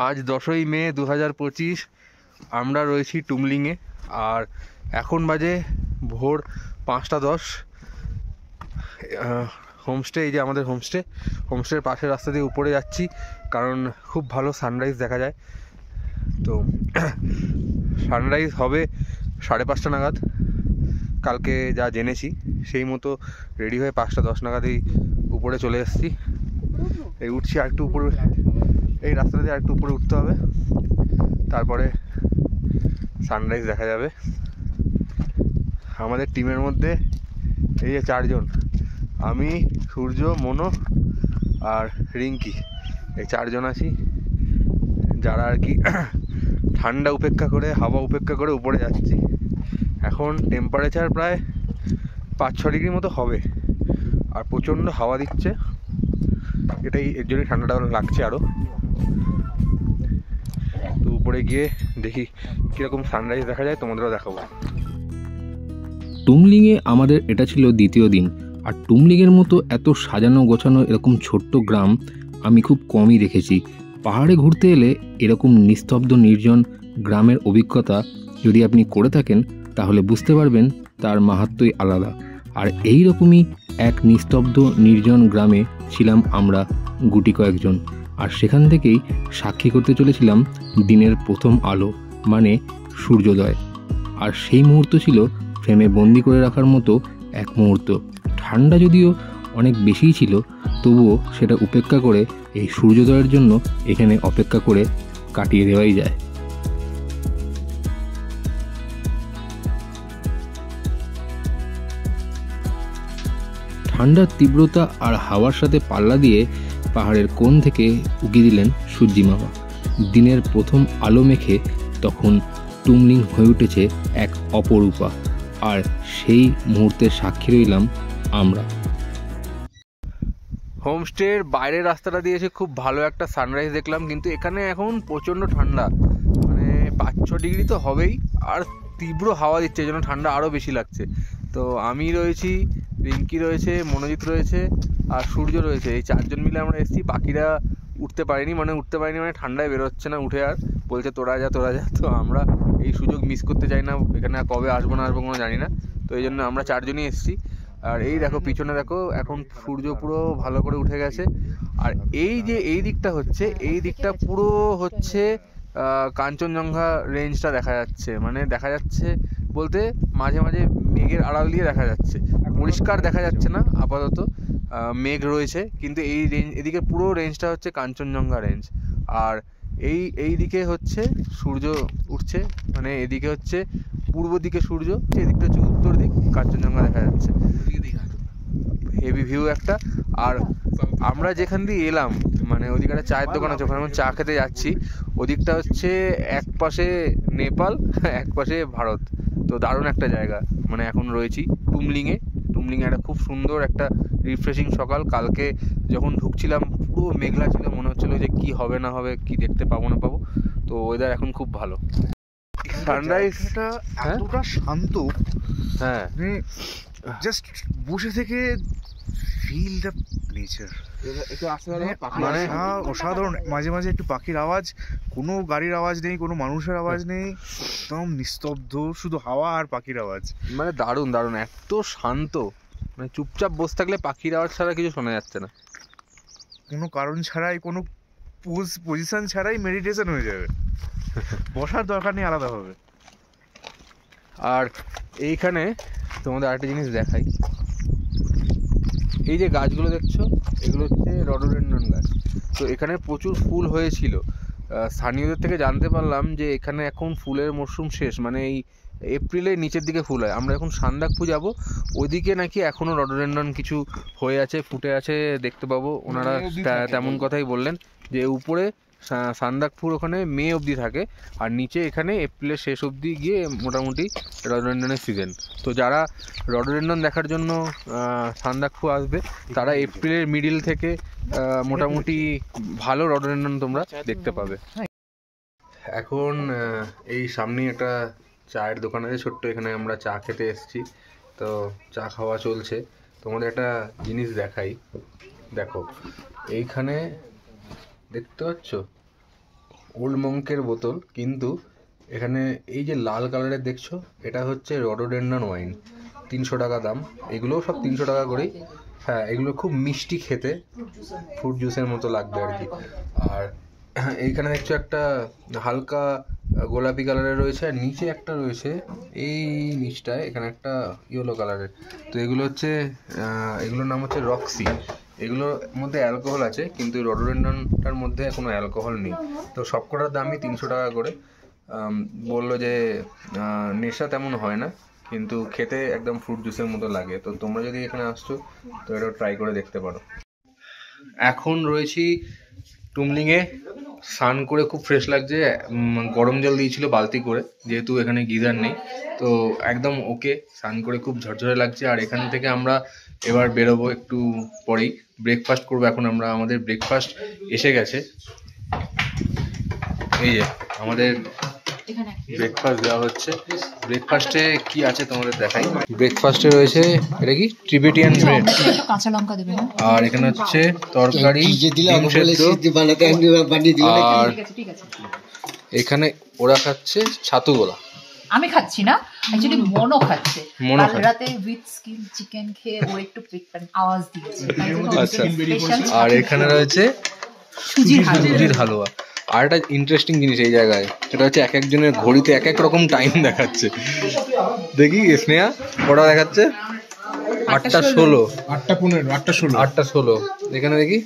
আজ 10ই মে 2025। আমরা রয়েছি টুমলিংয়ে, আর এখন বাজে ভোর 5:10। হোমস্টে, এই যে আমাদের হোমস্টের পাশের রাস্তা দিয়ে উপরে যাচ্ছি, কারণ খুব ভালো সানরাইজ দেখা যায়। তো সানরাইজ হবে 5:30 নাগাদ, কালকে যা জেনেছি সেই মতো রেডি হয়ে 5:10 নাগাদই উপরে চলে এসেছি। এই উঠছি, আর একটু উপরে, এই রাস্তা দিয়ে আর একটু উপরে উঠতে হবে, তারপরে সানরাইজ দেখা যাবে। আমাদের টিমের মধ্যে এই যে 4 জন, আমি, সূর্য, মনো আর রিঙ্কি, এই 4 জন আছি, যারা আর কি ঠান্ডা উপেক্ষা করে, হাওয়া উপেক্ষা করে উপরে যাচ্ছি। এখন টেম্পারেচার প্রায় 5-6 ডিগ্রি মতো হবে, আর প্রচণ্ড হাওয়া দিচ্ছে, এটাই এর জন্যই ঠান্ডাটা লাগছে আরও। তো উপরে গিয়ে দেখি কীরকম সানরাইজ দেখা যায়, তোমাদেরও দেখাবো। টুমলিংয়ে আমাদের এটা ছিল দ্বিতীয় দিন, আর টুমলিংয়ের মতো এত সাজানো গোছানো এরকম ছোট্ট গ্রাম আমি খুব কমই দেখেছি। পাহাড়ে ঘুরতে এলে এরকম নিস্তব্ধ নির্জন গ্রামের অভিজ্ঞতা যদি আপনি করে থাকেন, তাহলে বুঝতে পারবেন তার মাহাত্ম্যই আলাদা। আর এই রকমই এক নিস্তব্ধ নির্জন গ্রামে ছিলাম আমরা গুটি কয়েকজন, আর সেখান থেকেই সাক্ষী করতে চলেছিলাম দিনের প্রথম আলো, মানে সূর্যোদয়। আর সেই মুহূর্ত ছিল ফ্রেমে বন্দি করে রাখার মতো এক মুহূর্ত। ঠান্ডা যদিও অনেক বেশিই ছিল, তবুও সেটা উপেক্ষা করে এই সূর্যোদয়ের জন্য এখানে অপেক্ষা করে কাটিয়ে দেওয়াই যায়। ঠান্ডার তীব্রতা আর হাওয়ার সাথে পাল্লা দিয়ে পাহাড়ের কোণ থেকে উকি দিলেন সূর্যি মামা। দিনের প্রথম আলো মেখে তখন টুমলিং হয়ে উঠেছে এক অপরূপা, আর সেই মুহূর্তের সাক্ষী রইলাম আমরা। হোমস্টের বাইরের রাস্তাটা দিয়েছে, খুব ভালো একটা সানরাইজ দেখলাম, কিন্তু এখানে এখন প্রচণ্ড ঠান্ডা, মানে 5-6 ডিগ্রি তো হবেই, আর তীব্র হাওয়া দিচ্ছে, এই জন্য ঠান্ডা আরও বেশি লাগছে। তো আমি রয়েছি, রিঙ্কি রয়েছে, মনোজিৎ রয়েছে, আর সূর্য রয়েছে, এই 4 জন মিলে আমরা এসেছি। বাকিরা উঠতে পারিনি মানে ঠান্ডায় বেরোচ্ছে না উঠে, আর বলছে তোরা যা। তো আমরা এই সুযোগ মিস করতে চাই না, এখানে কবে আসবো কোনো জানি না, তো এই জন্য আমরা 4 জনই এসেছি। আর এই দেখো পিছনে, দেখো এখন সূর্য পুরো ভালো করে উঠে গেছে। আর এই যে এই দিকটা পুরো হচ্ছে কাঞ্চনজঙ্ঘা রেঞ্জটা দেখা যাচ্ছে, মানে দেখা যাচ্ছে বলতে মাঝে মাঝে মেঘের আড়াল দিয়ে দেখা যাচ্ছে, পরিষ্কার দেখা যাচ্ছে না আপাতত, মেঘ রয়েছে, কিন্তু এই রেঞ্জ, এদিকে পুরো রেঞ্জটা হচ্ছে কাঞ্চনজঙ্ঘা রেঞ্জ। আর এই দিকে হচ্ছে সূর্য উঠছে, মানে এদিকে হচ্ছে পূর্ব দিকে সূর্য, এদিকটা হচ্ছে উত্তর দিক, কাঞ্চনজঙ্ঘা দেখা যাচ্ছে, হেভি ভিউ একটা। আর আমরা যেখান দিয়ে এলাম, মানে ওদিকে একটা চায়ের দোকান আছে, ওখানে চা খেতে যাচ্ছি। ওদিকটা হচ্ছে এক পাশে নেপাল, এক পাশে ভারত, তো দারুণ একটা জায়গা। মানে এখন রয়েছি টুমলিংয়ে একটা খুব সুন্দর একটা রিফ্রেশিং সকাল। কালকে যখন ঢুকছিলাম পুরো মেঘলা ছিল, মনে হচ্ছিল যে কি হবে না হবে, কি দেখতে পাবো না পাবো, তো ওয়েদার এখন খুব ভালো। সানরাইজটা এতটা শান্ত, হ্যাঁ, জাস্ট বসে থেকে ফিল দ্য নেচার, মানে অসাধারণ। মাঝে মাঝে একটু পাখির আওয়াজ, কোনো গাড়ির আওয়াজ নেই, কোনো মানুষের আওয়াজ নেই, একদম নিস্তব্ধ, শুধু হাওয়া আর পাখির আওয়াজ। মানে দারুণ, এত শান্ত, মানে চুপচাপ বসে থাকলে পাখির আওয়াজ ছাড়া কিছু শোনা যাচ্ছে না, কোনো কারণ ছাড়াই, কোনো পজিশন ছাড়াই মেডিটেশন হয়ে যাবে, বসার দরকার নেই আলাদাভাবে। আর এইখানে তোমাদের আরেকটা জিনিস দেখাই, এই যে গাছগুলো দেখছো, এগুলো হচ্ছে রডোডেন্ড্রন গাছ। তো এখানে প্রচুর ফুল হয়েছিল, স্থানীয়দের থেকে জানতে পারলাম যে এখানে এখন ফুলের মরশুম শেষ, মানে এই এপ্রিলের নিচের দিকে ফুল হয়। আমরা এখন সান্দাকফু যাবো, ওইদিকে নাকি এখনও রডোডেন্ড্রন কিছু হয়ে আছে, ফুটে আছে, দেখতে পাবো। ওনারা তেমন কথাই বললেন যে উপরে সান্দাকফুর ওখানে মে অবধি থাকে, আর নিচে এখানে এপ্রিলের শেষ অবধি গিয়ে মোটামুটি রডোডেন্ড্রনের সিজন। তো যারা রডোডেন্ড্রন দেখার জন্য সান্দাকফু আসবে, তারা এপ্রিলের মিডিল থেকে মোটামুটি ভালো রডোডেন্ড্রন তোমরা দেখতে পাবে। এখন এই সামনেই একটা চায়ের দোকান আছে ছোট্ট, এখানে আমরা চা খেতে এসেছি, তো চা খাওয়া চলছে। তোমাদের একটা জিনিস দেখাই, দেখো এইখানে দেখতে পাচ্ছ ওল্ড মঙ্কের বোতল, কিন্তু এখানে এই যে লাল কালারের দেখছো এটা হচ্ছে রডোডেন্ড্রন ওয়াইন, 300 টাকা দাম। এগুলোও সব 300 টাকা করেই। হ্যাঁ, এগুলো খুব মিষ্টি খেতে, ফ্রুট জুসের মতো লাগবে আর কি। আর এইখানে দেখছো একটা হালকা গোলাপি কালারের রয়েছে, আর নিচে একটা রয়েছে এই নিচটায়, এখানে একটা ইয়েলো কালারের। তো এগুলো হচ্ছে এগুলোর নাম হচ্ছে রক্সি। এগুলোর মধ্যে অ্যালকোহল আছে, কিন্তু রডোডেন্ড্রনটার মধ্যে কোনো অ্যালকোহল নেই। তো সবকটার দামই 300 টাকা করে। বললো যে নেশা তেমন হয় না, কিন্তু খেতে একদম ফ্রুট জুসের মতো লাগে। তো তোমরা যদি এখানে আসছো তো এটা ট্রাই করে দেখতে পারো। এখন রয়েছি টুমলিংয়ে, স্নান করে খুব ফ্রেশ লাগছে। গরম জল দিয়েছিল বালতি করে, যেহেতু এখানে গিজার নেই, তো একদম ওকে, স্নান করে খুব ঝরঝরে লাগছে। আর এখান থেকে আমরা এবার বেরোবো একটু পরেই, ব্রেকফাস্ট করবো। এখন আমরা আমাদের ব্রেকফাস্ট এসে গেছে, এই যে আমাদের ব্রেকফাস্ট দেওয়া হচ্ছে। ব্রেকফাস্টে কি আছে তোমাদের দেখাই। ব্রেকফাস্টে রয়েছে এটা কি টিবেটিয়ান ব্রেড, কাঁচা লঙ্কা দেবে, আর এখানে হচ্ছে তরকারি, ডিম সেদ্ধ, আর এখানে ওরা খাচ্ছে ছাতু গোলা। আমি খাচ্ছি না, অ্যাকচুয়ালি মনো খাচ্ছে। মনো কাল খাচ্ছে। রাতে উইথ স্কিন চিকেন খেয়ে ও একটু পেট আওয়াজ দিচ্ছে। আচ্ছা, আর এখানে রয়েছে সুজির হালুয়া। আর একটা ইন্টারেস্টিং জিনিস এই জায়গায়, সেটা হচ্ছে এক একজনের ঘড়িতে এক এক রকম টাইম দেখাচ্ছে। দেখি স্নেহা কটা দেখাচ্ছে? 8:16, 8:15, 8:16, 8:16। এখানে দেখি,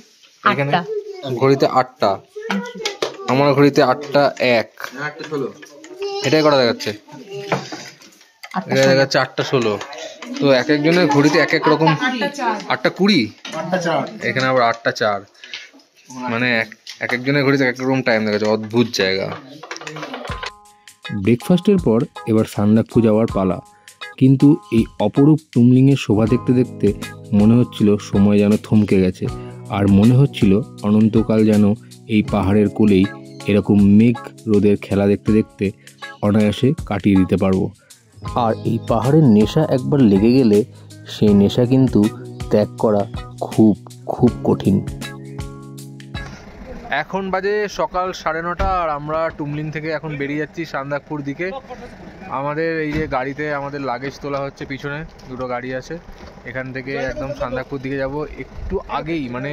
এখানে ঘড়িতে 8টা, আমার ঘড়িতে 8:01। এটাই কটা দেখাচ্ছে? এটা দেখাচ্ছে 8:16। তো এক একজনের ঘড়িতে এক এক রকম। 8:20, 8:04, এখানে আবার 8:04। মানে এক একজনের ঘড়িতে এক এক রকম টাইম দেখাচ্ছে, অদ্ভুত জায়গা। ব্রেকফাস্টের পর এবার সান্দাকফু যাওয়ার পালা। কিন্তু এই অপরূপ টুমলিংয়ের শোভা দেখতে দেখতে মনে হচ্ছিল সময় যেন থমকে গেছে, আর মনে হচ্ছিল অনন্তকাল যেন এই পাহাড়ের কোলেই এরকম মেঘ রোদের খেলা দেখতে দেখতে অনায়াসে কাটিয়ে দিতে পারবো। আর এই পাহাড়ের নেশা একবার লেগে গেলে সেই নেশা কিন্তু ত্যাগ করা খুব খুব কঠিন। এখন বাজে সকাল 9:30, আর আমরা টুমলিং থেকে এখন বেরিয়ে যাচ্ছি সান্দাকফুর দিকে। আমাদের এই যে গাড়িতে আমাদের লাগেজ তোলা হচ্ছে, পিছনে দুটো গাড়ি আছে। এখান থেকে একদম সান্দাকফুর দিকে যাব। একটু আগেই, মানে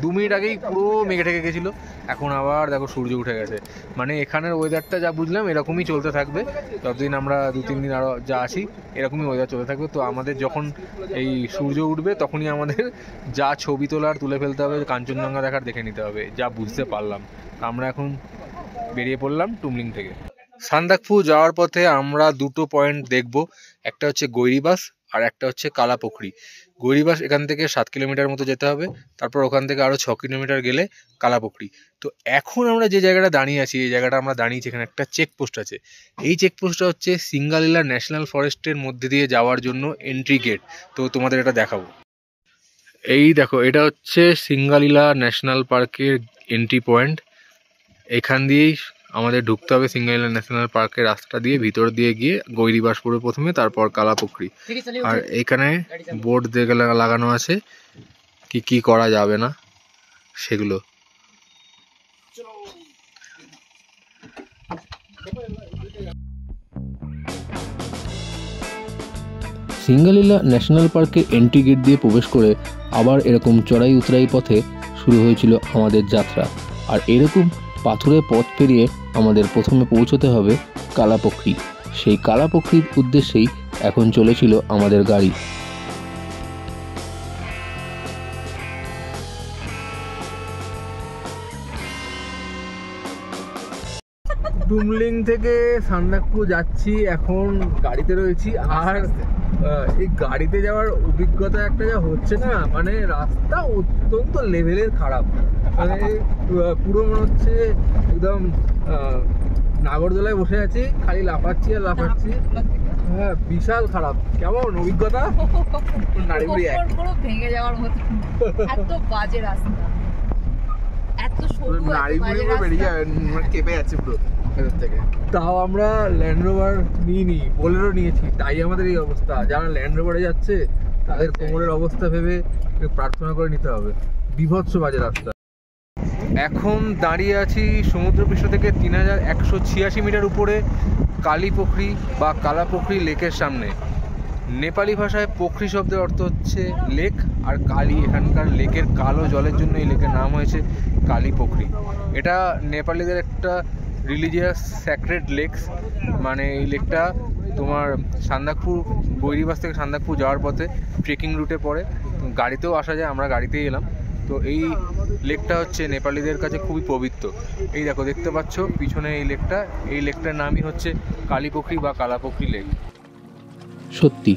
2 মিনিট আগেই পুরো মেঘে ঠেকে গেছিলো, এখন আবার দেখো সূর্য উঠে গেছে। মানে এখানের ওয়েদারটা যা বুঝলাম এরকমই চলতে থাকবে যতদিন আমরা 2-3 দিন আরও যা আছি, এরকমই ওয়েদার চলতে থাকবে। তো আমাদের যখন এই সূর্য উঠবে তখনই আমাদের যা ছবি তোলার তুলে ফেলতে হবে, কাঞ্চনজঙ্ঘা দেখার দেখে নিতে হবে, যা বুঝতে পারলাম। আমরা এখন বেরিয়ে পড়লাম টুমলিং থেকে। সান্দাকফু যাওয়ার পথে আমরা দুটো পয়েন্ট দেখব, একটা হচ্ছে গৈরিবাস আর একটা হচ্ছে কালাপুকুরি। গৈরিবাস এখান থেকে 7 কিলোমিটার মতো যেতে হবে, তারপর ওখান থেকে আরও 6 কিলোমিটার গেলে কালাপুকুরি। তো এখন আমরা যে জায়গাটা দাঁড়িয়ে আছি, এই জায়গাটা আমরা দাঁড়িয়েছি, এখানে একটা চেকপোস্ট আছে। এই চেকপোস্টটা হচ্ছে সিঙ্গালিলা ন্যাশনাল ফরেস্টের মধ্যে দিয়ে যাওয়ার জন্য এন্ট্রি গেট। তো তোমাদের এটা দেখাবো। এই দেখো, এটা হচ্ছে সিঙ্গালিলা ন্যাশনাল পার্কের এন্ট্রি পয়েন্ট। এখান দিয়েই আমাদের ঢুকতে হবে সিঙ্গালিলা ন্যাশনাল পার্কের রাস্তা দিয়ে, ভিতর দিয়ে গিয়ে গৈরিবাস পড়বে প্রথমে, তারপর কালাপুকুরি। আর এখানে বোর্ড দেখে লাগানো আছে কি কি করা যাবে না সেগুলো। সিঙ্গালিলা ন্যাশনাল পার্কের এন্ট্রি গেট দিয়ে প্রবেশ করে আবার এরকম চড়াই উতরাই পথে শুরু হয়েছিল আমাদের যাত্রা। আর এরকম পাথুরে পথ পেরিয়ে আমাদের প্রথমে পৌঁছতে হবে কালাপুকুরি। সেই কালাপুকুরির উদ্দেশ্যেই এখন চলেছিল আমাদের গাড়ি। টুমলিং থেকে সান্দাকফু যাচ্ছি, এখন গাড়িতে রয়েছি। আর এই গাড়িতে যাওয়ার অভিজ্ঞতা একটা যা হচ্ছে না, মানে রাস্তা অত্যন্ত লেভেলের খারাপ। মানে পুরো মনে হচ্ছে একদম নাগরদোলায় বসে আছি, খালি লাফাচ্ছি আর লাফাচ্ছি। হ্যাঁ, বিশাল খারাপ। কেমন অভিজ্ঞতা? নাড়িভুড়ি এক পুরো ভেঙে যাওয়ার মতো, এত বাজে রাস্তা, এত সরু, নাড়িভুড়ি পুরো বেরিয়ে যাবে, মানে কেঁপে যাচ্ছে পুরো ভেতর থেকে। তাও আমরা ল্যান্ড রোভার নিইনি, বোলেরো নিয়েছি, তাই আমাদের এই অবস্থা। যারা ল্যান্ড রোভারে যাচ্ছে তাদের কোমরের অবস্থা ভেবে প্রার্থনা করে নিতে হবে। বিভৎস বাজে রাস্তা। এখন দাঁড়িয়ে আছি সমুদ্রপৃষ্ঠ থেকে 3186 মিটার উপরে কালীপুখরি বা কালাপুখরি লেকের সামনে। নেপালি ভাষায় পুখরি শব্দের অর্থ হচ্ছে লেক, আর কালী এখানকার লেকের কালো জলের জন্য এই লেকের নাম হয়েছে কালীপুখরি। এটা নেপালিদের একটা রিলিজিয়াস স্যাক্রেড লেকস। মানে এই লেকটা তোমার সান্দাকফু, গৈরিবাস থেকে সান্দাকফু যাওয়ার পথে ট্রেকিং রুটে পড়ে, গাড়িতেও আসা যায়, আমরা গাড়িতেই এলাম। তো এই লেকটা হচ্ছে নেপালিদের কাছে খুবই পবিত্র। এই দেখো, দেখতে পাচ্ছ পিছনে এই লেকটার নামই হচ্ছে কালীপুখরি বা কালাপুখরি লেক। সত্যি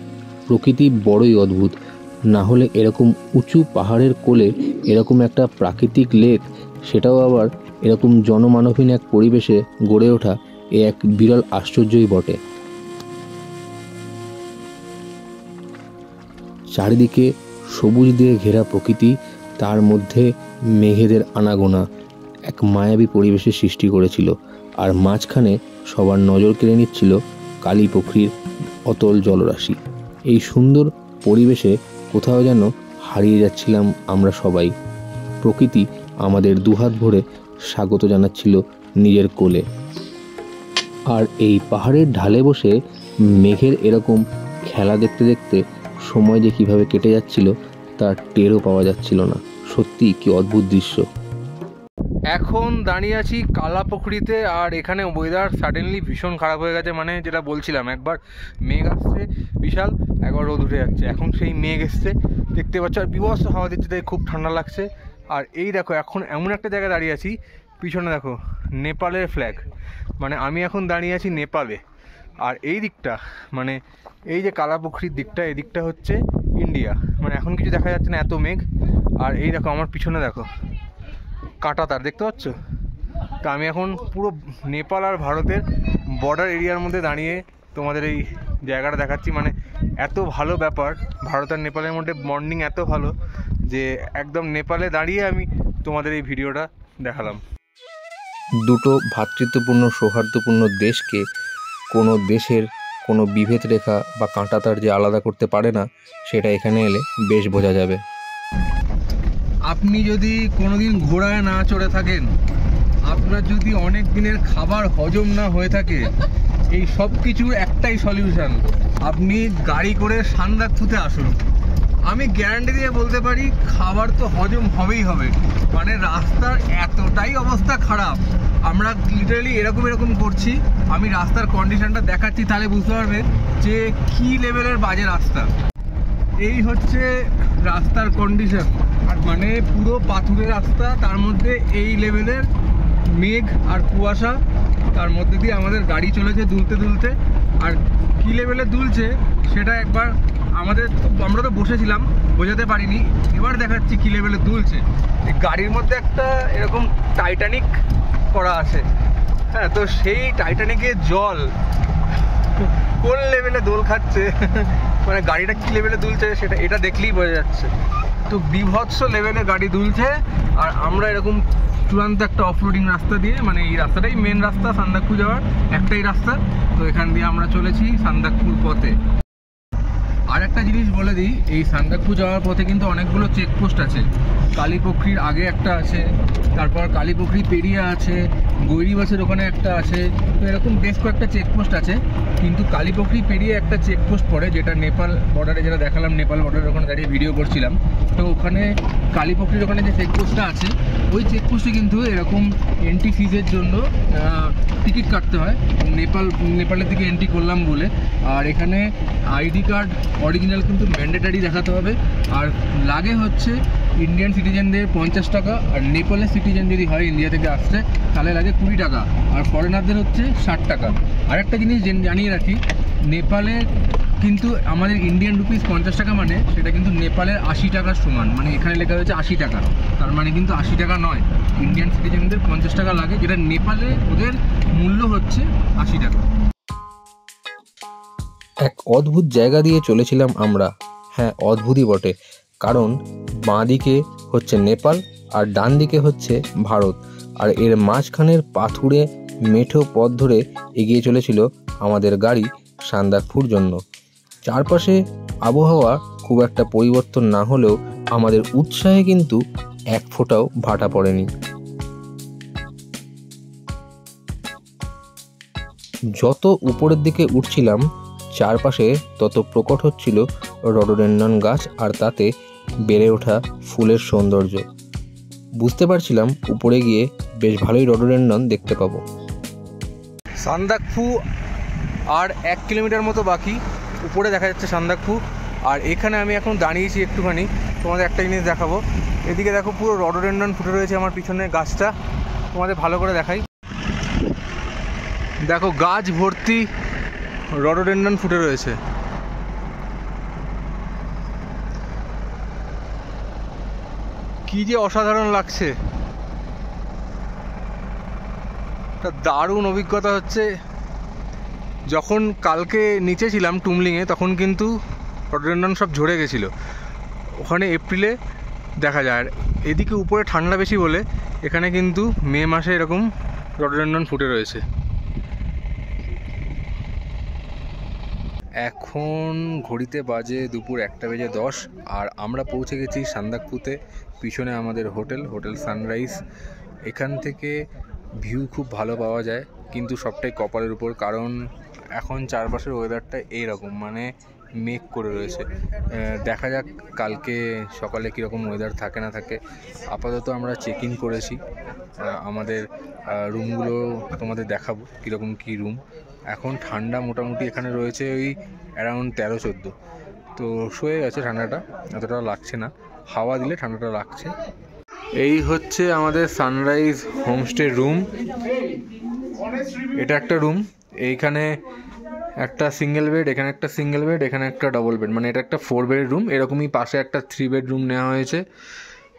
প্রকৃতি বড়ই অদ্ভুত। না হলে এরকম উঁচু পাহাড়ের কোলে এরকম একটা প্রাকৃতিক লেক, সেটাও আবার এরকম জনমানবহীন এক পরিবেশে গড়ে ওঠা, এ এক বিরল আশ্চর্যই বটে। চারিদিকে সবুজ দিয়ে ঘেরা প্রকৃতি, তার মধ্যে মেঘেদের আনাগোনা এক মায়াবী পরিবেশের সৃষ্টি করেছিল। আর মাঝখানে সবার নজর কেড়ে নিচ্ছিল কালীপুখরির অতল জলরাশি। এই সুন্দর পরিবেশে কোথাও যেন হারিয়ে যাচ্ছিলাম আমরা সবাই। প্রকৃতি আমাদের দুহাত ভরে স্বাগত জানাচ্ছিল নিজের কোলে। আর এই পাহাড়ের ঢালে বসে মেঘের এরকম খেলা দেখতে দেখতে সময় যে কীভাবে কেটে যাচ্ছিল তার টেরও পাওয়া যাচ্ছিল না। সত্যি কি অদ্ভুত দৃশ্য। এখন দাঁড়িয়ে আছি কালাপুখরিতে, আর এখানে ওয়েদার সাডেনলি ভীষণ খারাপ হয়ে গেছে। মানে যেটা বলছিলাম, একবার মেঘ আসছে বিশাল, একবার রোদ উঠে যাচ্ছে। এখন সেই মেঘ এসছে দেখতে পাচ্ছ, আর বিভৎস হাওয়া দিচ্ছে, তাই খুব ঠান্ডা লাগছে। আর এই দেখো, এখন এমন একটা জায়গায় দাঁড়িয়ে আছি, পিছনে দেখো নেপালের ফ্ল্যাগ। মানে আমি এখন দাঁড়িয়ে আছি নেপালে, আর এই দিকটা মানে এই যে কালাপুখরির দিকটা, এই দিকটা হচ্ছে ইন্ডিয়া। মানে এখন কিছু দেখা যাচ্ছে না, এত মেঘ। আর এই দেখো আমার পিছনে দেখো কাঁটাতার, দেখতে পাচ্ছ? তা আমি এখন পুরো নেপাল আর ভারতের বর্ডার এরিয়ার মধ্যে দাঁড়িয়ে তোমাদের এই জায়গাটা দেখাচ্ছি। মানে এত ভালো ব্যাপার, ভারত আর নেপালের মধ্যে বন্ডিং এত ভালো যে একদম নেপালে দাঁড়িয়ে আমি তোমাদের এই ভিডিওটা দেখালাম। দুটো ভ্রাতৃত্বপূর্ণ সৌহার্দ্যপূর্ণ দেশকে কোনো দেশের কোনো বিভেদ রেখা বা কাঁটাতার যে আলাদা করতে পারে না, সেটা এখানে এলে বেশ বোঝা যাবে। আপনি যদি কোনোদিন ঘোড়ায় না চড়ে থাকেন, আপনার যদি অনেক দিনের খাবার হজম না হয়ে থাকে, এই সব কিছুর একটাই সলিউশন, আপনি গাড়ি করে সান্দাকফুতে আসুন। আমি গ্যারান্টি দিয়ে বলতে পারি খাবার তো হজম হবেই হবে। মানে রাস্তার এতটাই অবস্থা খারাপ, আমরা লিটারালি এরকম করছি। আমি রাস্তার কন্ডিশনটা দেখাচ্ছি, তাহলে বুঝতে পারবে যে কী লেভেলের বাজে রাস্তা। এই হচ্ছে রাস্তার কন্ডিশন, আর মানে পুরো পাথুরের রাস্তা, তার মধ্যে এই লেভেলের মেঘ আর কুয়াশা, তার মধ্যে দিয়ে আমাদের গাড়ি চলেছে দুলতে। আর কী লেভেলে দুলছে সেটা একবার আমরা তো বসেছিলাম, বোঝাতে পারিনি। এবার দেখাচ্ছি কী লেভেলে দুলছে। এই গাড়ির মধ্যে একটা এরকম টাইটানিক করা আছে, হ্যাঁ, তো সেই টাইটানিকের জল কোন লেভেলে দোল খাচ্ছে, মানে গাড়িটা কী লেভেলে দুলছে সেটা এটা দেখলেই বোঝা যাচ্ছে। তো বিভৎস লেভেলে গাড়ি দুলছে, আর আমরা এরকম চূড়ান্ত একটা অফরোডিং রাস্তা দিয়ে, মানে এই রাস্তাটাই মেন রাস্তা সান্দাকফু যাওয়ার, একটাই রাস্তা। তো এখান দিয়ে আমরা চলেছি সান্দাকফুর পথে। আর একটা জিনিস বলে দিই, এই সান্দাকফু যাওয়ার পথে কিন্তু অনেকগুলো চেকপোস্ট আছে। কালীপুখরির আগে একটা আছে, তারপর কালীপুখরি পেরিয়ে আছে, গৈরিবাসের ওখানে একটা আছে। তো এরকম বেশ কয়েকটা চেকপোস্ট আছে, কিন্তু কালীপুখরি পেরিয়ে একটা চেকপোস্ট পড়ে, যেটা নেপাল বর্ডারে, যেটা দেখালাম নেপাল বর্ডারের ওখানে দাঁড়িয়ে ভিডিও করছিলাম। তো ওখানে কালীপুখরির ওখানে যে চেকপোস্টটা আছে, ওই চেকপোস্টে কিন্তু এরকম এন্ট্রি ফিজের জন্য টিকিট কাটতে হয়, নেপালের দিকে এন্ট্রি করলাম বলে। আর এখানে আইডি কার্ড অরিজিনাল কিন্তু ম্যান্ডেটারি দেখাতে হবে। আর লাগে হচ্ছে ইন্ডিয়ান সিটিজেনদের 50 টাকা, আর নেপালের সিটিজেন যদি হয় ইন্ডিয়া থেকে আসছে তাহলে লাগে 20 টাকা, আর ফরেনারদের হচ্ছে 60 টাকা। আর একটা জিনিস জানিয়ে রাখি, নেপালে কিন্তু আমাদের ইন্ডিয়ান রুপিস 50 টাকা, মানে সেটা কিন্তু নেপালের 80 টাকার সমান। মানে এখানে লেখা হয়েছে 80 টাকা, তার মানে কিন্তু 80 টাকা নয়, ইন্ডিয়ান সিটিজেনদের 50 টাকা লাগে, যেটা নেপালে ওদের মূল্য হচ্ছে 80 টাকা। এক অদ্ভুত জায়গা দিয়ে চলেছিলাম আমরা। হ্যাঁ, অদ্ভুতই বটে, কারণ বাঁ দিকে হচ্ছে নেপাল আর ডান দিকে হচ্ছে ভারত, আর এর মাঝখানের পাথুরে মেঠো পথ ধরে এগিয়ে চলেছিল আমাদের গাড়ি সান্দাকফুর জন্য। চারপাশে আবহাওয়া খুব একটা পরিবর্তন না হলেও আমাদের উৎসাহে কিন্তু এক ফোঁটাও ভাটা পড়েনি। যত উপরের দিকে উঠছিলাম চারপাশে তত প্রকট হচ্ছিল রডোডেনড্রন গাছ আর তাতে বেড়ে ওঠা ফুলের সৌন্দর্য। বুঝতে পারছিলাম উপরে গিয়ে বেশ ভালোই রডোডেনড্রন দেখতে পাবো। সান্দাকফু আর 1 কিলোমিটার মতো বাকি, উপরে দেখা যাচ্ছে সান্দাকফু। আর এখানে আমি এখন দাঁড়িয়েছি একটুখানি, তোমাদের একটা জিনিস দেখাবো। এদিকে দেখো পুরো রডোডেনড্রন ফুটে রয়েছে আমার পিছনে গাছটা, তোমাদের ভালো করে দেখাই। দেখো গাছ ভর্তি রডোডেনড্রন ফুটে রয়েছে। কি যে অসাধারণ লাগছে, একটা দারুণ অভিজ্ঞতা হচ্ছে। যখন কালকে নিচে ছিলাম টুমলিংয়ে তখন কিন্তু রডোডেনড্রন সব ঝরে গেছিলো, ওখানে এপ্রিলে দেখা যায়। আর এদিকে উপরে ঠান্ডা বেশি বলে এখানে কিন্তু মে মাসে এরকম রডোডেনড্রন ফুটে রয়েছে। এখন ঘড়িতে বাজে দুপুর 1:10 আর আমরা পৌঁছে গেছি সান্দাকফুতে। পিছনে আমাদের হোটেল সানরাইজ। এখান থেকে ভিউ খুব ভালো পাওয়া যায়, কিন্তু সবটাই কপালের উপর, কারণ এখন চারপাশের ওয়েদারটা এইরকম, মানে মেঘ করে রয়েছে। দেখা যাক কালকে সকালে কীরকম ওয়েদার থাকে না থাকে। আপাতত আমরা চেক ইন করেছি, আমাদের রুমগুলো তোমাদের দেখাবো কীরকম কী রুম। এখন ঠান্ডা মোটামুটি এখানে রয়েছে ওই অ্যারাউন্ড 13-14, তো শুয়ে গেছে, ঠান্ডাটা এতটা লাগছে না, হাওয়া দিলে ঠান্ডাটা লাগছে। এই হচ্ছে আমাদের সানরাইজ হোমস্টে রুম। এটা একটা রুম, এইখানে একটা সিঙ্গেল বেড, এখানে একটা সিঙ্গেল বেড, এখানে একটা ডবল বেড, মানে এটা একটা 4 বেডের রুম। এরকমই পাশে একটা 3 বেডরুম নেওয়া হয়েছে।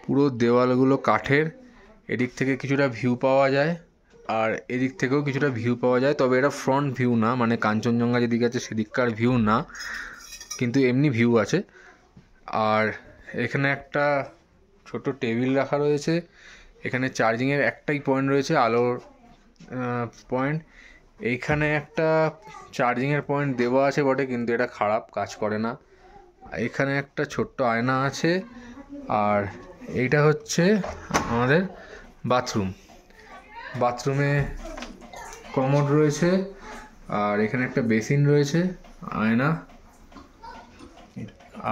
পুরো দেওয়ালগুলো কাঠের, এদিক থেকে কিছুটা ভিউ পাওয়া যায় আর এদিক থেকেও কিছুটা ভিউ পাওয়া যায়, তবে এটা ফ্রন্ট ভিউ না, মানে কাঞ্চনজঙ্ঘা যেদিকে আছে সেদিককার ভিউ না, কিন্তু এমনি ভিউ আছে। আর এখানে একটা ছোট টেবিল রাখা রয়েছে, এখানে চার্জিংয়ের একটাই পয়েন্ট রয়েছে, আলোর পয়েন্ট। এইখানে একটা চার্জিংয়ের পয়েন্ট দেওয়া আছে বটে, কিন্তু এটা খারাপ, কাজ করে না। এখানে একটা ছোট্ট আয়না আছে। আর এইটা হচ্ছে আমাদের বাথরুমে কমোড রয়েছে, আর এখানে একটা বেসিন রয়েছে, আয়না।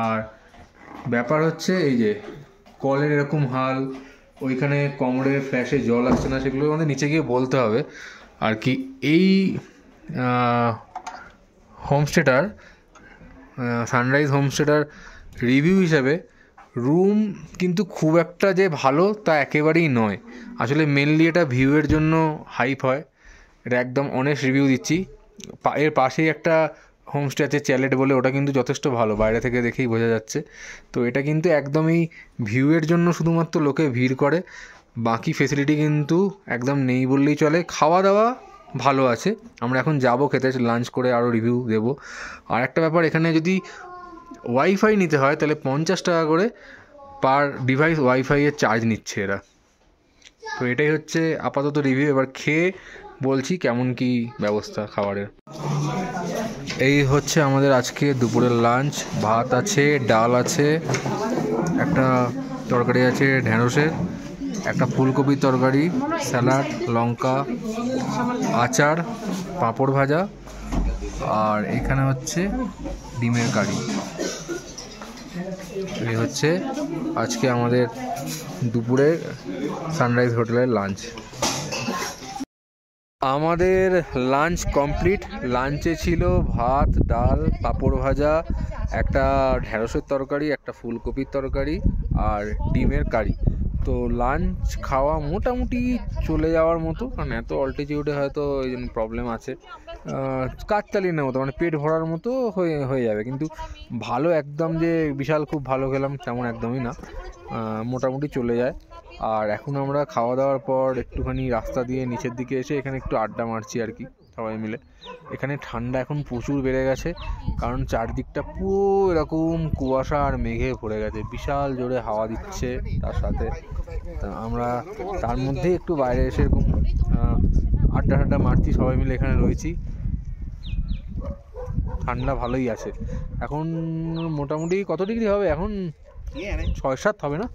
আর ব্যাপার হচ্ছে এই যে কলের এরকম হাল, ওইখানে কমোডের ফ্ল্যাশে জল আসছে না, সেগুলো আমাদের নিচে গিয়ে বলতে হবে আর কি। এই হোমস্টেটার সানরাইজ হোমস্টেটার রিভিউ হিসাবে রুম কিন্তু খুব একটা যে ভালো তা একেবারেই নয়। আসলে মেনলি এটা ভিউয়ের জন্য হাইপ হয়, এটা একদম অনেস্ট রিভিউ দিচ্ছি। এর পাশেই একটা হোমস্টে আছে চ্যালেট বলে, ওটা কিন্তু যথেষ্ট ভালো, বাইরে থেকে দেখেই বোঝা যাচ্ছে। তো এটা কিন্তু একদমই ভিউয়ের জন্য শুধুমাত্র লোকে ভিড় করে, বাকি ফেসিলিটি কিন্তু একদম নেই বললেই চলে। খাওয়া দাওয়া ভালো আছে, আমরা এখন যাব খেতে, লাঞ্চ করে আরও রিভিউ দেবো। আর একটা ব্যাপার, এখানে যদি ওয়াইফাই নিতে হয় তাহলে 50 টাকা করে পার ডিভাইস ওয়াইফাইয়ের চার্জ নিচ্ছে এরা। তো এটাই হচ্ছে আপাতত রিভিউ, এবার খেয়ে বলছি কেমন কি ব্যবস্থা খাবারের। এই হচ্ছে আমাদের আজকে দুপুরের লাঞ্চ। ভাত আছে, ডাল আছে, একটা তরকারি আছে ঢ্যাঁড়সের, একটা ফুলকপির তরকারি, স্যালাড, লঙ্কা, আচার, পাঁপড় ভাজা, আর এখানে হচ্ছে ডিমের কারি। এই হচ্ছে আজকে আমাদের দুপুরে সানরাইজ হোটেলের লাঞ্চ। আমাদের লাঞ্চ কমপ্লিট। লাঞ্চে ছিল ভাত, ডাল, পাঁপড় ভাজা, একটা ঢ্যাঁড়সের তরকারি, একটা ফুলকপির তরকারি আর ডিমের কারি। তো লাঞ্চ খাওয়া মোটামুটি চলে যাওয়ার মতো, কারণ এত অল্টিটিউডে হয়তো এই জন্য প্রবলেম আছে, কাজ চালিয়ে নেওয়ার মতো, মানে পেট ভরার মতো হয়ে যাবে, কিন্তু ভালো একদম যে বিশাল খুব ভালো খেলাম তেমন একদমই না, মোটামুটি চলে যায়। আর এখন আমরা খাওয়া দাওয়ার পর একটুখানি রাস্তা দিয়ে নিচের দিকে এসে এখানে একটু আড্ডা মারছি আর কি সবাই মিলে। এখানে ঠান্ডা এখন প্রচুর বেড়ে গেছে, কারণ চারদিকটা পুরো এরকম কুয়াশা আর মেঘে ভরে গেছে, বিশাল জোরে হাওয়া দিচ্ছে তার সাথে। আমরা তার মধ্যেই একটু বাইরে এসে এরকম আড্ডা মারছি সবাই মিলে, এখানে রয়েছি। ঠান্ডা ভালোই আছে এখন, মোটামুটি কত ডিগ্রি হবে এখন? 6-7 হবে না?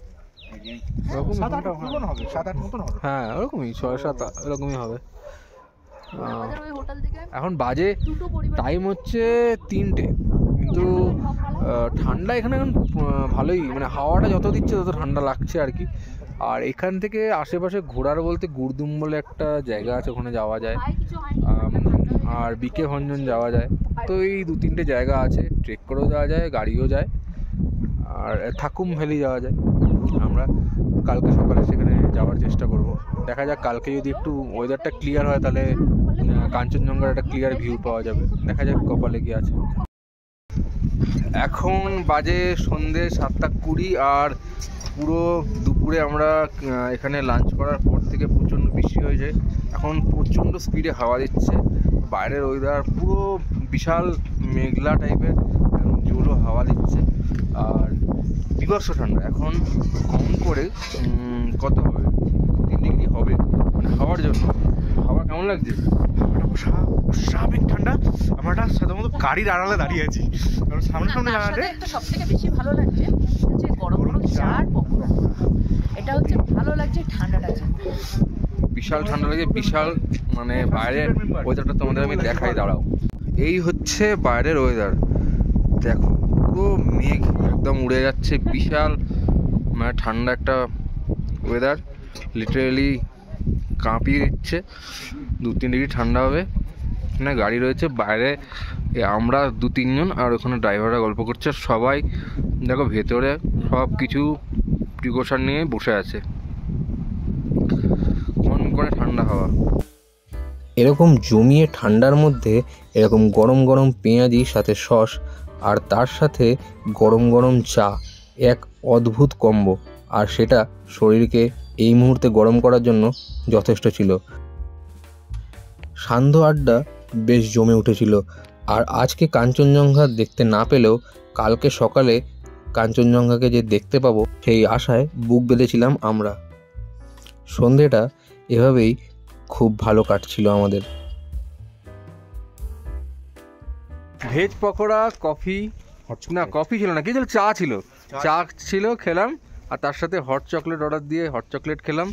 হ্যাঁ ওরকমই 6-7 এরকমই হবে। আমাদের ওই হোটেল থেকে এখন বাজে দুটো পরিবার টাইম হচ্ছে 3টে, কিন্তু ঠান্ডা এখানে এখন ভালোই, মানে হাওয়াটা যত দিচ্ছে তত ঠান্ডা লাগছে আর কি। আর এখান থেকে আশেপাশে ঘোরার বলতে গুরদুম বলে একটা জায়গা আছে, ওখানে যাওয়া যায়, আর বিকে ভঞ্জন যাওয়া যায়। তো এই 2-3টে জায়গা আছে, ট্রেক করেও যাওয়া যায়, গাড়িও যায়, আর থাকুম ভ্যালি যাওয়া যায়। আমরা কালকে সকালে সেখানে যাওয়ার চেষ্টা করব। দেখা যাক, কালকে যদি একটু ওয়েদারটা ক্লিয়ার হয় তাহলে কাঞ্চনজঙ্ঘার একটা ক্লিয়ার ভিউ পাওয়া যাবে। দেখা যাক কপালে কি আছে। এখন বাজে সন্ধ্যে 7:20, আর পুরো দুপুরে আমরা এখানে লাঞ্চ করার পর থেকে প্রচণ্ড বৃষ্টি হয়েছে। এখন প্রচণ্ড স্পিডে হাওয়া দিচ্ছে, বাইরের ওয়েদার পুরো বিশাল মেঘলা টাইপের, জোরও হাওয়া দিচ্ছে, আর বিভৎস ঠান্ডা। এখন কম করে কত হবে, 3 ডিগ্রি হবে, মানে হাওয়ার জন্য। হাওয়া কেমন লাগছে? অস্বাভাবিক ঠান্ডা। আমরা সাধারণত গাড়ির আড়ালে দাঁড়িয়ে আছি, কারণ সামনে দাঁড়ালে একটা সব থেকে বেশি ভালো লাগছে যে গরম গরম চা আর পকোড়া, এটা হচ্ছে ভালো লাগছে ঠান্ডাটা। বিশাল ঠান্ডা লাগে, বিশাল, মানে বাইরের ওয়েদারটা তোমাদের আমি দেখাই, দাঁড়াও। এই হচ্ছে বাইরের ওয়েদার, দেখো পুরো মেঘ একদম উড়ে যাচ্ছে, বিশাল মানে ঠান্ডা একটা ওয়েদার, লিটারেলি কাঁপিয়ে দিচ্ছে। 2-3 ডিগ্রি ঠান্ডা হবে। এখানে গাড়ি রয়েছে বাইরে, আমরা 2-3 জন, আর ওখানে ড্রাইভাররা গল্প করছে। সবাই দেখো ভেতরে সব কিছু প্রিকশন নিয়ে বসে আছে, মন করে ঠান্ডা হাওয়া। এরকম জমিয়ে ঠান্ডার মধ্যে এরকম গরম গরম পেঁয়াজি সাথে সস, আর তার সাথে গরম গরম চা, এক অদ্ভুত কম্বো, আর সেটা শরীরকে এই মুহূর্তে গরম করার জন্য যথেষ্ট ছিল। সান্ধ্য আড্ডা বেশ জমে উঠেছিল, আর আজকে কাঞ্চনজঙ্ঘা দেখতে না পেলেও কালকে সকালে কাঞ্চনজঙ্ঘাকে যে দেখতে পাবো সেই আশায় বুক বেঁধেছিলাম আমরা। সন্ধেটা এভাবেই খুব ভালো কাটছিল আমাদের। ভেজ পকোড়া, কফি, না কফি ছিল না, কি ছিল, চা ছিল, চা ছিল, খেলাম, আর তার সাথে হট চকলেট অর্ডার দিয়ে হট চকলেট খেলাম।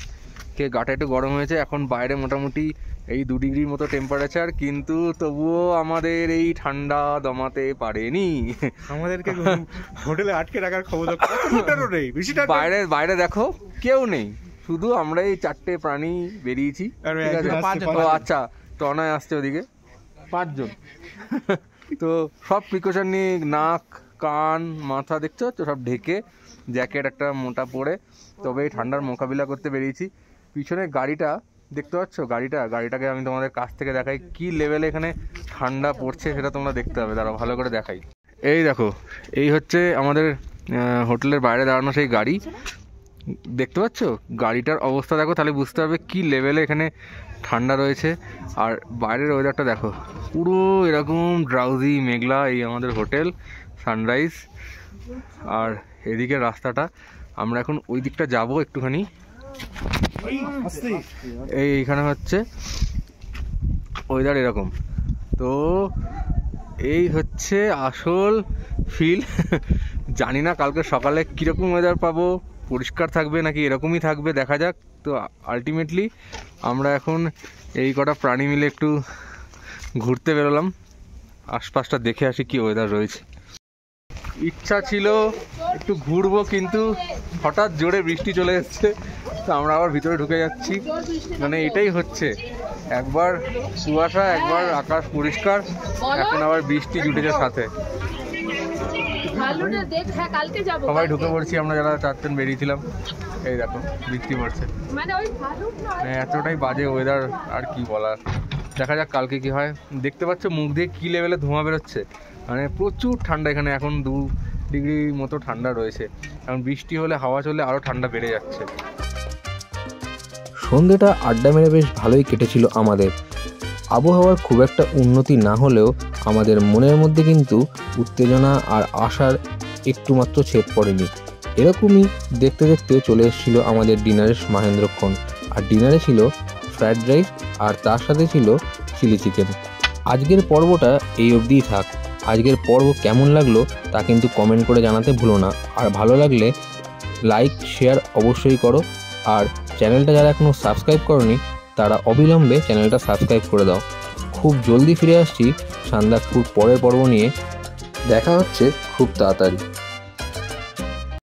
খেয়ে গাটা একটু গরম হয়েছে। এখন বাইরে মোটামুটি এই 2 ডিগ্রির মতো টেম্পারেচার, কিন্তু তবুও আমাদের এই ঠান্ডা দমাতে পারেনি। আমাদেরকে হোটেলে আটকে রাখার ক্ষমতা নেই বেশি। বাইরে দেখো কেউ নেই, শুধু আমরা এই 4টে প্রাণী বেরিয়েছি। তো আচ্ছা, টনায় আসছে ওদিকে 5 জন। তো সব প্রিকশন নিয়ে, নাক, কান, মাথা দেখছো তো সব ঢেকে, জ্যাকেট একটা মোটা পরে, তবে এই ঠান্ডার মোকাবিলা করতে বেরিয়েছি। পিছনে গাড়িটা দেখতে পাচ্ছ, গাড়িটাকে আমি তোমাদের কাছ থেকে দেখাই, কি লেভেলে এখানে ঠান্ডা পড়ছে সেটা তোমরা দেখতে হবে। দাঁড়াও ভালো করে দেখাই। এই দেখো, এই হচ্ছে আমাদের হোটেলের বাইরে দাঁড়ানো সেই গাড়ি, দেখতে পাচ্ছ গাড়িটার অবস্থা দেখো, তাহলে বুঝতে পারবে কি লেভেলে এখানে ঠান্ডা রয়েছে। আর বাইরের ওয়েদারটা দেখো, পুরো এরকম ড্রাউজি মেঘলা। এই আমাদের হোটেল সানরাইজ, আর এদিকে রাস্তাটা। আমরা এখন ওই দিকটা যাবো একটুখানি। এইখানে হচ্ছে ওয়েদার এরকম। তো এই হচ্ছে আসল ফিল। জানি না কালকে সকালে কীরকম ওয়েদার পাবো, পরিষ্কার থাকবে নাকি এরকমই থাকবে, দেখা যাক। তো আলটিমেটলি আমরা এখন এই কটা প্রাণী মিলে একটু ঘুরতে বেরোলাম, আশপাশটা দেখে আসি কি ওয়েদার রয়েছে। ইচ্ছা ছিল একটু ঘুরবো, কিন্তু হঠাৎ জোরে বৃষ্টি চলে এসছে, তো আমরা আবার ভিতরে ঢুকে যাচ্ছি। মানে এটাই হচ্ছে, একবার কুয়াশা, একবার আকাশ পরিষ্কার, এখন আবার বৃষ্টি জুটেছে সাথে। সবাই ঢুকে পড়ছি আমরা, যারা 4 জন বেরিয়েছিলাম। এই দেখো বৃষ্টি পড়ছে, মানে এতটাই বাজে ওয়েদার, আর কি বলার। দেখা যাক কালকে কি হয়। দেখতে পাচ্ছ মুখ দিয়ে কি লেভেলে ধোঁয়া বেরোচ্ছে, মানে প্রচুর ঠান্ডা এখানে। এখন 2 ডিগ্রি মতো ঠান্ডা রয়েছে, এখন বৃষ্টি হলে, হাওয়া চললে আরও ঠান্ডা বেড়ে যাচ্ছে। সন্ধ্যেটা আড্ডা মেরে বেশ ভালোই কেটেছিল আমাদের। আবহাওয়ার খুব একটা উন্নতি না হলেও আমাদের মনের মধ্যে কিন্তু উত্তেজনা আর আশার একটু মাত্র ছেদ পড়েনি। এরকমই দেখতে দেখতে চলে এসেছিল আমাদের ডিনারের মাহেন্দ্রক্ষণ। আর ডিনারে ছিল ফ্রায়েড রাইস, আর তার সাথে ছিল চিলি চিকেন। আজকের পর্বটা এই অবধিই থাক। আজকের পর্ব কেমন লাগলো তা কিন্তু কমেন্ট করে জানাতে ভুলো না। আর ভালো লাগলে লাইক শেয়ার অবশ্যই করো, আর চ্যানেলটা যারা এখনও সাবস্ক্রাইব করোনি তারা অবিলম্বে চ্যানেলটা সাবস্ক্রাইব করে দাও। খুব জলদি ফিরে আসছি সান্দাকফু পরের পর্ব নিয়ে। দেখা হচ্ছে খুব তাড়াতাড়ি।